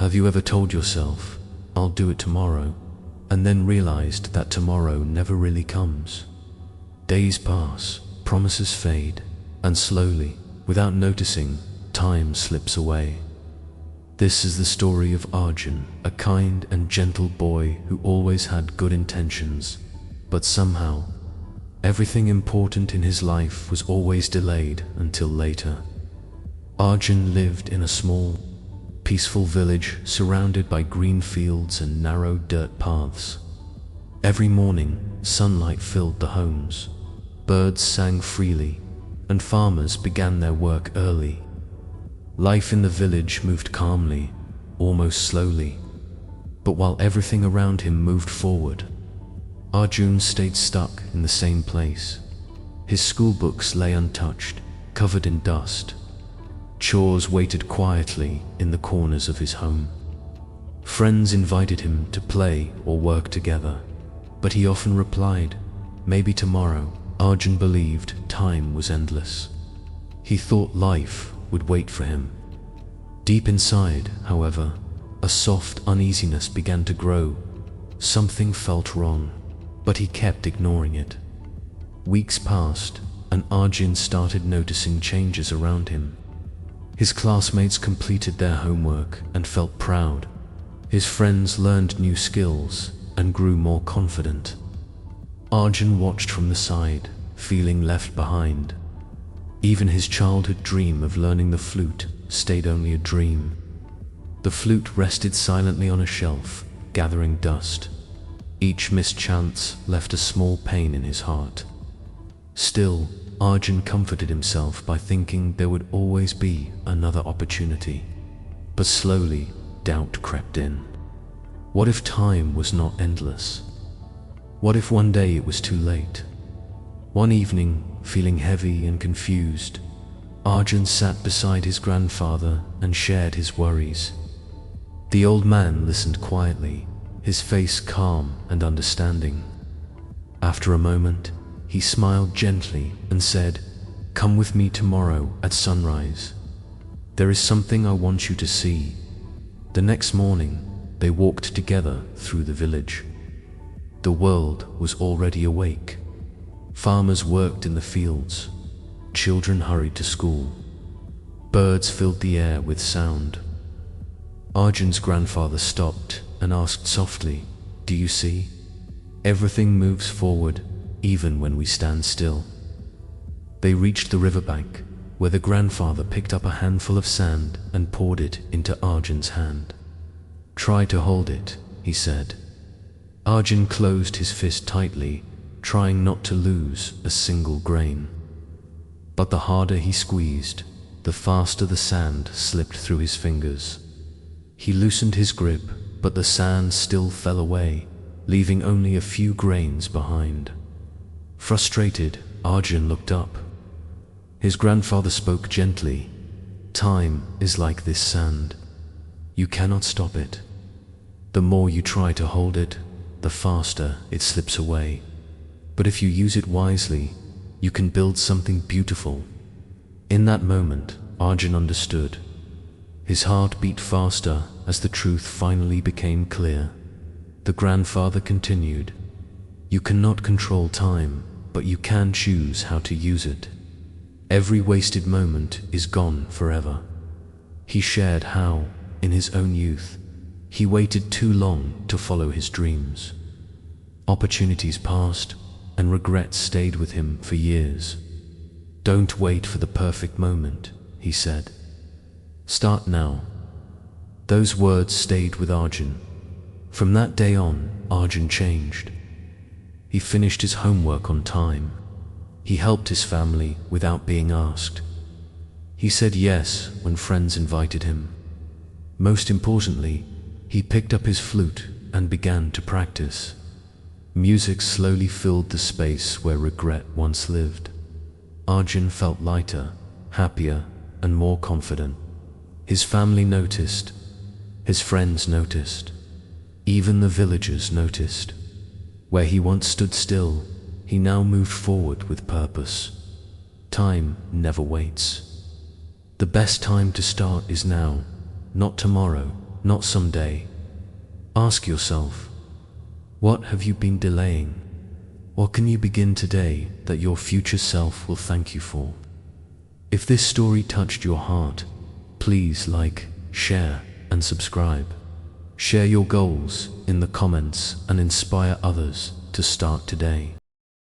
Have you ever told yourself, "I'll do it tomorrow," and then realized that tomorrow never really comes? Days pass, promises fade, and slowly, without noticing, time slips away. This is the story of Arjun, a kind and gentle boy who always had good intentions, but somehow, everything important in his life was always delayed until later. Arjun lived in a small, peaceful village surrounded by green fields and narrow dirt paths. Every morning, sunlight filled the homes, birds sang freely, and farmers began their work early. Life in the village moved calmly, almost slowly, but while everything around him moved forward, Arjun stayed stuck in the same place. His school books lay untouched, covered in dust. Chores waited quietly in the corners of his home. Friends invited him to play or work together, but he often replied, "Maybe tomorrow." Arjun believed time was endless. He thought life would wait for him. Deep inside, however, a soft uneasiness began to grow. Something felt wrong, but he kept ignoring it. Weeks passed, and Arjun started noticing changes around him. His classmates completed their homework and felt proud. His friends learned new skills and grew more confident. Arjun watched from the side, feeling left behind. Even his childhood dream of learning the flute stayed only a dream. The flute rested silently on a shelf, gathering dust. Each missed chance left a small pain in his heart. Still, Arjun comforted himself by thinking there would always be another opportunity. But slowly, doubt crept in. What if time was not endless? What if one day it was too late? One evening, feeling heavy and confused, Arjun sat beside his grandfather and shared his worries. The old man listened quietly, his face calm and understanding. After a moment, he smiled gently and said, "Come with me tomorrow at sunrise. There is something I want you to see." The next morning, they walked together through the village. The world was already awake. Farmers worked in the fields. Children hurried to school. Birds filled the air with sound. Arjun's grandfather stopped and asked softly, "Do you see? Everything moves forward, even when we stand still." They reached the riverbank, where the grandfather picked up a handful of sand and poured it into Arjun's hand. "Try to hold it," he said. Arjun closed his fist tightly, trying not to lose a single grain. But the harder he squeezed, the faster the sand slipped through his fingers. He loosened his grip, but the sand still fell away, leaving only a few grains behind. Frustrated, Arjun looked up. His grandfather spoke gently, "Time is like this sand. You cannot stop it. The more you try to hold it, the faster it slips away. But if you use it wisely, you can build something beautiful." In that moment, Arjun understood. His heart beat faster as the truth finally became clear. The grandfather continued, "You cannot control time, but you can choose how to use it. Every wasted moment is gone forever." He shared how, in his own youth, he waited too long to follow his dreams. Opportunities passed, and regret stayed with him for years. "Don't wait for the perfect moment," he said. "Start now." Those words stayed with Arjun. From that day on, Arjun changed. He finished his homework on time. He helped his family without being asked. He said yes when friends invited him. Most importantly, he picked up his flute and began to practice. Music slowly filled the space where regret once lived. Arjun felt lighter, happier, and more confident. His family noticed. His friends noticed. Even the villagers noticed. Where he once stood still, he now moved forward with purpose. Time never waits. The best time to start is now, not tomorrow, not someday. Ask yourself, what have you been delaying? What can you begin today that your future self will thank you for? If this story touched your heart, please like, share, and subscribe. Share your goals in the comments and inspire others to start today.